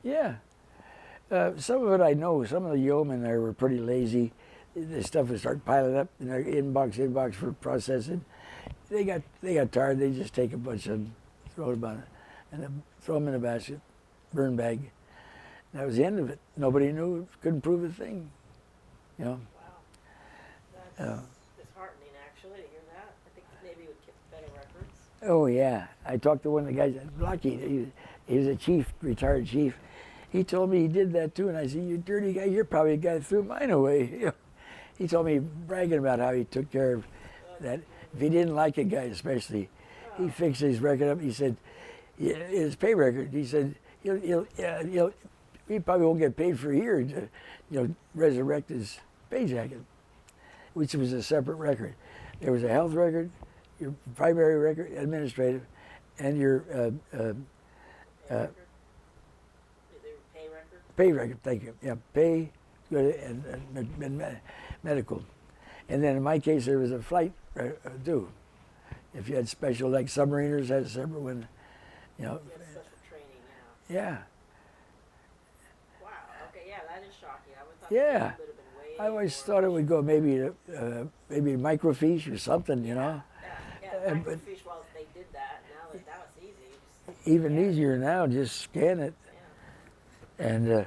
Yeah. Some of it I know. Some of the yeomen there were pretty lazy. The stuff would start piling up in their inbox for processing. They got tired. They just take a bunch of them, throw them on, and then throw them in a basket, burn bag. That was the end of it. Nobody knew, couldn't prove a thing. You know. Wow, that's disheartening actually to hear that. I think maybe we would keep better records. Oh yeah, I talked to one of the guys at Lockheed. He was a chief, retired chief. He told me he did that too, and I said, "You dirty guy, you're probably the guy that threw mine away." You know? He told me bragging about how he took care of that. If he didn't like a guy, especially, he fixed his record up. He said, his pay record. He said, he probably won't get paid for a year to, resurrect his pay jacket, which was a separate record. There was a health record, your primary record, administrative, and your pay record. Thank you. Yeah, pay, good, and medical. And then in my case, there was a flight due. If you had special, like submariners had a separate one, Special training, Yeah. Wow. Okay. Yeah, that is shocking. I would thought Yeah. it would have been way I always more thought it would go maybe microfiche or something, Yeah, but microfiche. Well, they did that. Now that was easy. Just even easier now, just scan it, and be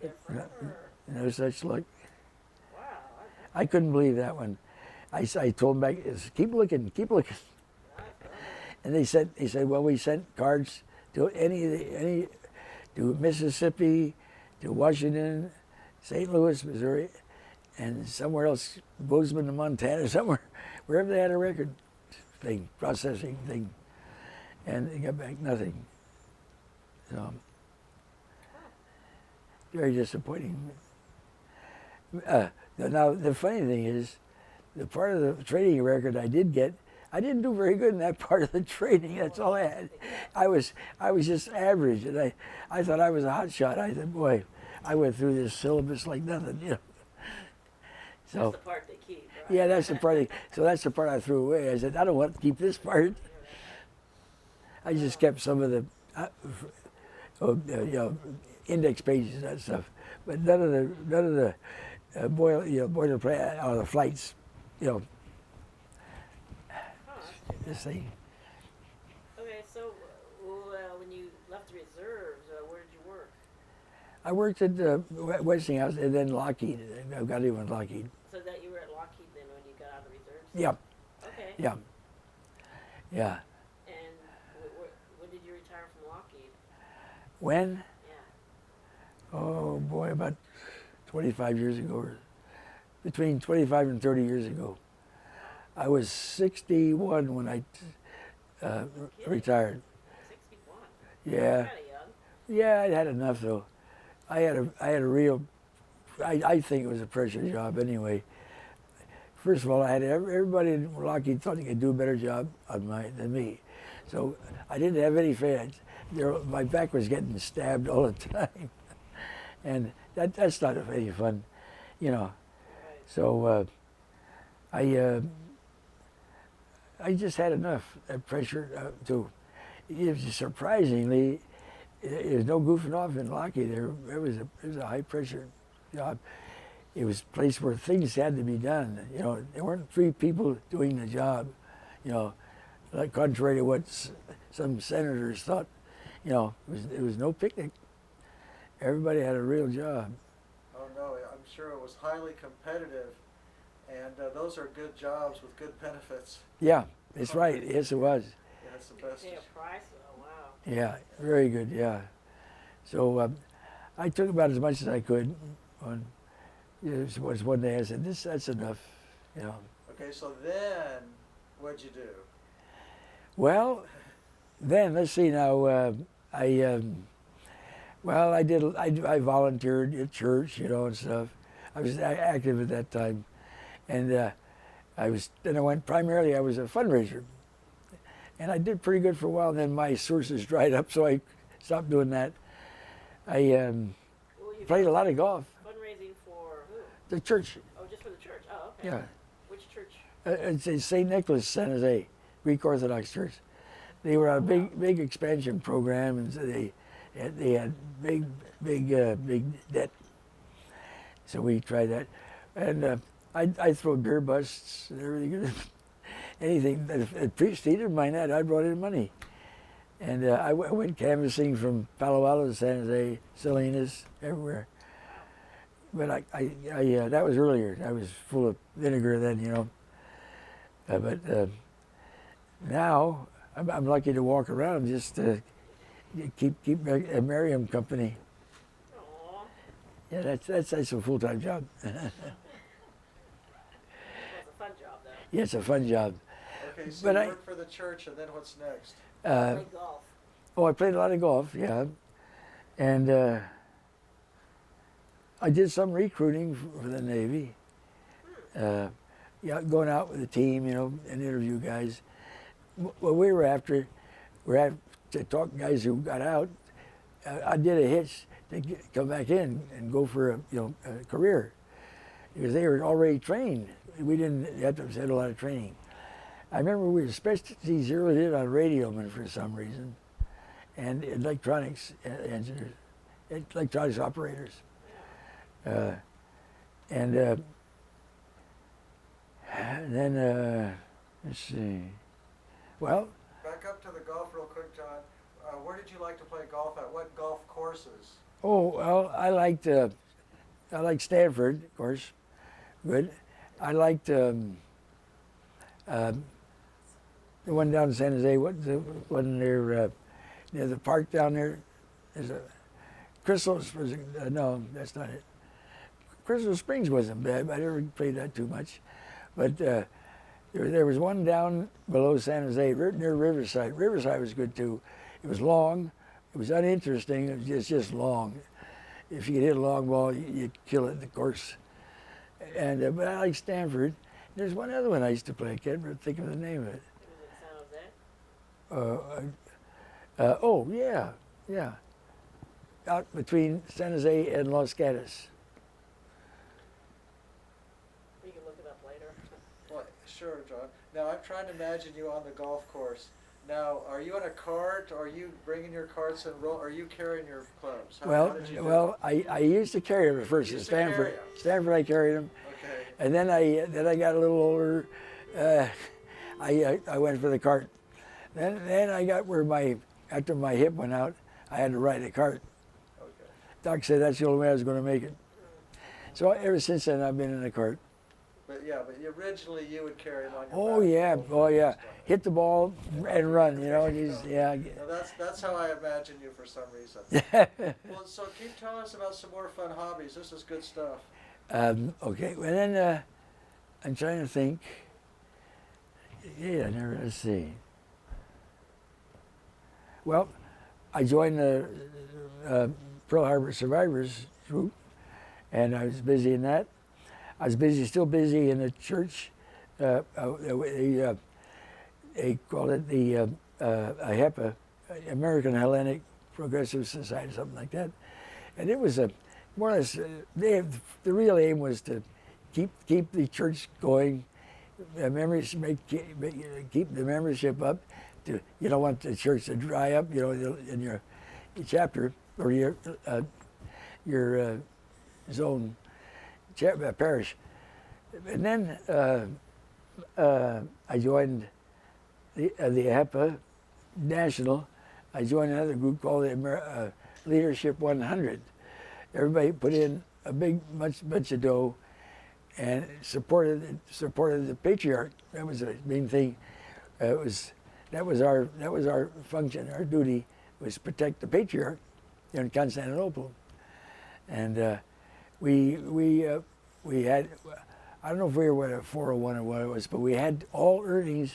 there forever. no such luck. Wow. I couldn't believe that one. I told them back, keep looking. And they said, well, we sent cards to any to Mississippi, to Washington, St. Louis, Missouri, and somewhere else, Bozeman, Montana, somewhere, wherever they had a record thing, processing thing, and they got back nothing. So, very disappointing. Now, the funny thing is, the part of the training record I did get, I didn't do very good in that part of the training. That's all I had. I was just average, and I thought I was a hot shot. I said, boy, I went through this syllabus like nothing, So that's the part they keep. Right? Yeah, that's the part. So that's the part I threw away. I said, I don't want to keep this part. I just kept some of the, index pages and that stuff, but none of the boilerplate or the flights, this thing. Okay, so when you left the reserves, where did you work? I worked at Westinghouse and then Lockheed. I got in with Lockheed. So that you were at Lockheed then when you got out of the reserves? Yeah. Okay. Yeah. And when did you retire from Lockheed? When? Yeah. Oh boy, about 25 years ago, or between 25 and 30 years ago. I was 61 when I retired. 61? Yeah. Kind of young. Yeah, I had enough though. I had a real, I think it was a pressure job anyway. First of all, I had everybody in Lockheed thought they could do a better job than me. So I didn't have any fans. My back was getting stabbed all the time. And that's not any fun, Right. So I just had enough pressure to. Surprisingly, there's no goofing off in Lockheed. It was a high pressure job. It was a place where things had to be done. There weren't three people doing the job. Like contrary to what some senators thought. It was no picnic. Everybody had a real job. Oh no, I'm sure it was highly competitive, and those are good jobs with good benefits. Yeah, that's right. Yes, it was. Yeah, that's the best. Pay a price? Oh, wow. Yeah, very good. Yeah. So I took about as much as I could. It was one day I said, that's enough. Okay, so then what'd you do? Well, then let's see now. I volunteered at church, and stuff. I was active at that time, and I was a fundraiser, and I did pretty good for a while. And then my sources dried up, so I stopped doing that. I played a lot of golf. Fundraising for who? The church. Oh, just for the church. Oh, okay. Yeah. Which church? It's St. Nicholas, San Jose, Greek Orthodox Church. They were on a big expansion program, and so They had big debt. So we tried that. And I throw beer busts and everything. Anything. The priest, he didn't mind that. I brought in money. And I went canvassing from Palo Alto to San Jose, Salinas, everywhere. But that was earlier. I was full of vinegar then, you know. But now I'm lucky to walk around just to keep Miriam company. Aw. Yeah, that's a full-time job. Well, it's a fun job, though. Yeah, it's a fun job. Okay, so But you I- work for the church, and then what's next? Play golf. Oh, I played a lot of golf, yeah. And I did some recruiting for the Navy. Yeah, going out with the team, you know, and interview guys. What we were after to talk guys who got out. I did a hitch to come back in and go for a career, because they were already trained. We didn't have to have a lot of training. I remember we were especially zeroed in on radiomen for some reason, and electronics engineers, electronics operators. And then, let's see. Well, Back up to the golf real quick, John. Where did you like to play golf at? What golf courses? oh well, I liked Stanford, of course, good. I liked the one down in San Jose. What's the one near the park down there? There's a Crystal. No, that's not it. Crystal Springs wasn't bad. I never played that too much, but there was one down below San Jose, near Riverside. Riverside was good too. It was long. It was uninteresting. It was just long. If you could hit a long ball, you'd kill it in the course. And but I like Stanford. There's one other one I used to play. I can't remember, think of the name of it. It was in San Jose. Oh yeah. Out between San Jose and Los Gatos. You can look it up later. Well, sure, John. Now, I'm trying to imagine you on the golf course. Now, are you in a cart? Or are you bringing your carts and roll? Are you carrying your clubs? How did you do it? I used to carry them at first You at used to carry Stanford. 'em. Stanford, I carried them, Okay. and then I got a little older. I went for the cart. Then I got where after my hip went out, I had to ride a cart. Okay. Doc said that's the only way I was going to make it. So ever since then, I've been in a cart. But originally you would carry them on your Oh back. yeah, Roll oh them yeah. and stuff. Hit the ball and run. You know, yeah. Now that's how I imagine you for some reason. Well, so keep telling us about some more fun hobbies. This is good stuff. Okay, well then I'm trying to think. Yeah, let's see. Well, I joined the Pearl Harbor Survivors group, and I was busy in that. I was still busy in the church. They called it the AHEPA, American Hellenic Progressive Society, something like that. And it was more or less, the real aim was to keep the church going, keep the membership up. You don't want the church to dry up, in your chapter or your zone, parish. And then I joined the AHEPA National. I joined another group called the Leadership 100. Everybody put in a bunch of dough and supported the patriarch. That was the main thing. That was our function. Our duty was protect the patriarch in Constantinople, and we had, I don't know if we were at 401 or what it was, but we had all earnings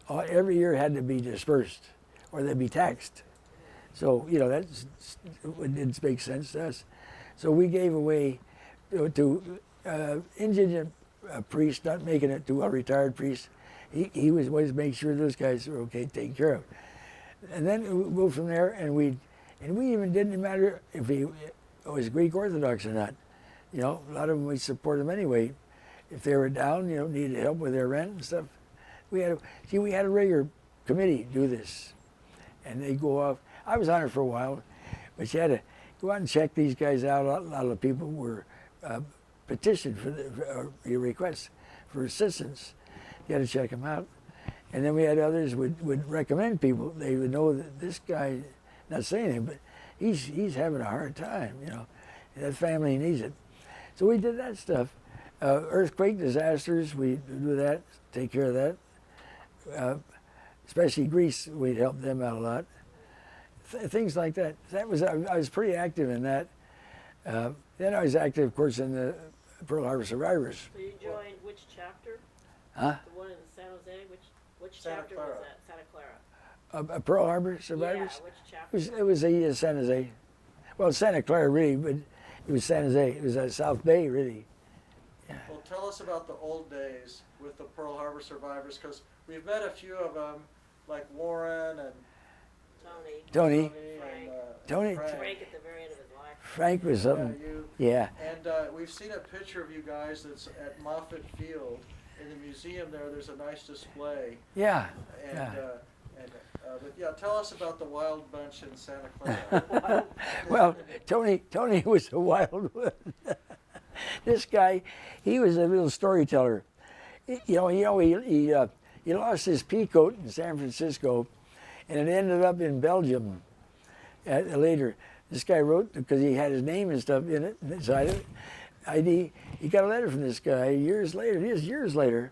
every year had to be dispersed or they'd be taxed. So that didn't make sense to us. So we gave away to indigent priests, not making it to a retired priest. He was always make sure those guys were okay, taken care of. And then we moved from there, and we even didn't matter if he was Greek Orthodox or not. A lot of them we support them anyway. If they were down, needed help with their rent and stuff. We had a regular committee do this, and they go off. I was on it for a while. But you had to go out and check these guys out. A lot of people were petitioned for your requests for assistance. You had to check them out. And then we had others would recommend people. They would know that this guy, not saying anything, but he's having a hard time, you know. That family needs it. So we did that stuff. Earthquake disasters, we do that, take care of that. Especially Greece, we'd help them out a lot. Things like that. I was pretty active in that. Then I was active, of course, in the Pearl Harbor Survivors. So you joined which chapter? Huh? The one in San Jose? Which Santa chapter Clara. was that? Santa Clara. Pearl Harbor Survivors? Yeah, which chapter? It was San Jose. Well, Santa Clara, really, but it was San Jose. It was South Bay, really. Well, tell us about the old days with the Pearl Harbor survivors, because we've met a few of them, like Warren and Tony. and, Tony. Frank. Frank at the very end of his life. Frank was Yeah, something. you. Yeah. And we've seen a picture of you guys that's at Moffett Field. In the museum there's a nice display. Yeah. And, Yeah. but yeah, tell us about the Wild Bunch in Santa Clara. Well, Tony was a wild one. This guy, he was a little storyteller. He lost his peacoat in San Francisco, and it ended up in Belgium. Later, this guy wrote, because he had his name and stuff in it inside it. ID. He got a letter from this guy years later,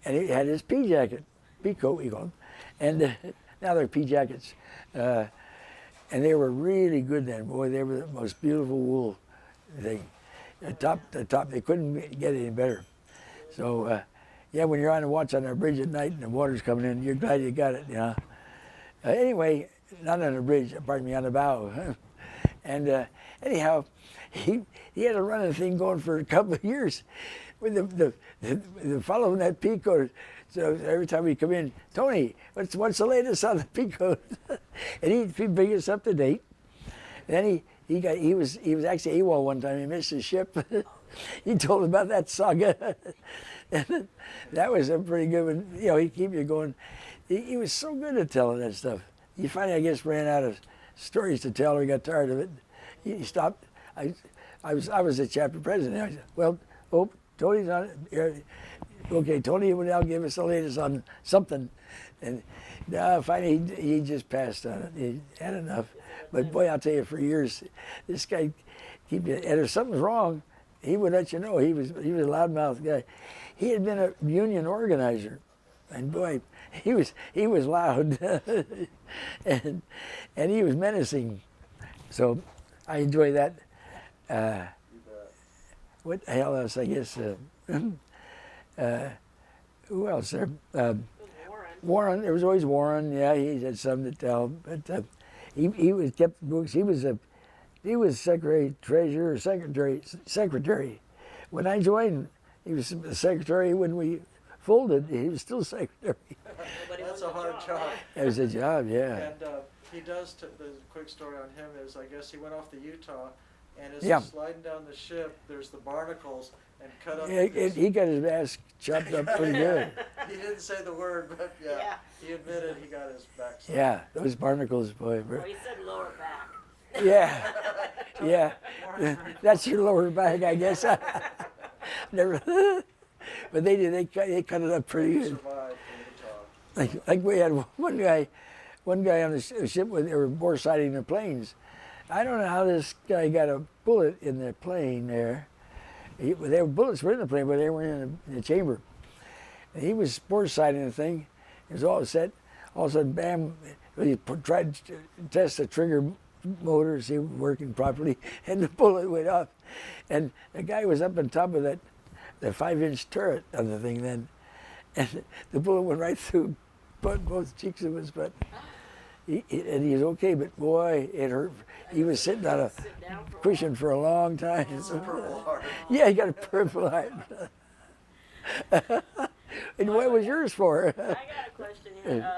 and he had his pea jacket, peacoat we call them, and now they're pea jackets, and they were really good then. Boy, they were the most beautiful wool thing. The top, they couldn't get any better. So, yeah, when you're on the watch on a bridge at night and the water's coming in, you're glad you got it, you know. Anyway, not on the bridge, pardon me, on the bow. And anyhow, he had a running thing going for a couple of years with the following that peacoat. So every time we come in, Tony, what's the latest on the peacoat? And he'd bring us up to date. Then he was actually AWOL one time. He missed his ship. He told about that saga. And that was a pretty good one. You know, he'd keep you going. He was so good at telling that stuff. He finally, I guess, ran out of stories to tell, or he got tired of it. He stopped. I was the chapter president. I said, well, Tony's on it. Okay, Tony will now give us the latest on something. And finally, he just passed on it. He had enough. But boy, I'll tell you, for years, this guy, and if something's wrong, he would let you know. He was a loudmouth guy. He had been a union organizer, and boy, he was loud, and he was menacing. So I enjoy that. What the hell else? I guess. Who else there? Warren. There was always Warren. Yeah, he had something to tell. But he was kept books. He was secretary, treasurer, secretary. When I joined, he was the secretary. When we folded, he was still secretary. That's a hard job. It was a job, yeah. And he does. The quick story on him is, I guess he went off to Utah, and as Yeah. he's sliding down the ship, there's the barnacles and cut up. He got his ass chopped up pretty good. He didn't say the word, but yeah, he admitted he got his back. Yeah, those barnacles, boy. Well, he said lower back. Yeah, yeah. That's your lower back, I guess. Never. But they did. They cut it up pretty good. Survived in Utah. Like we had one guy on the ship when they were bore sighting the planes. I don't know how this guy got a bullet in the plane there. Bullets were in the plane, but they weren't in the chamber. And he was bore sighting the thing. It was all set. All of a sudden, bam! He tried to test the trigger motor, see it was working properly, and the bullet went off. And the guy was up on top of the 5-inch turret of the thing then, and the bullet went right through both cheeks of his butt. And he's okay, but boy, it hurt. He was sitting on a cushion for a long time. It's a Purple Heart. Yeah, he got a Purple Heart. And what was yours for? I got a question here.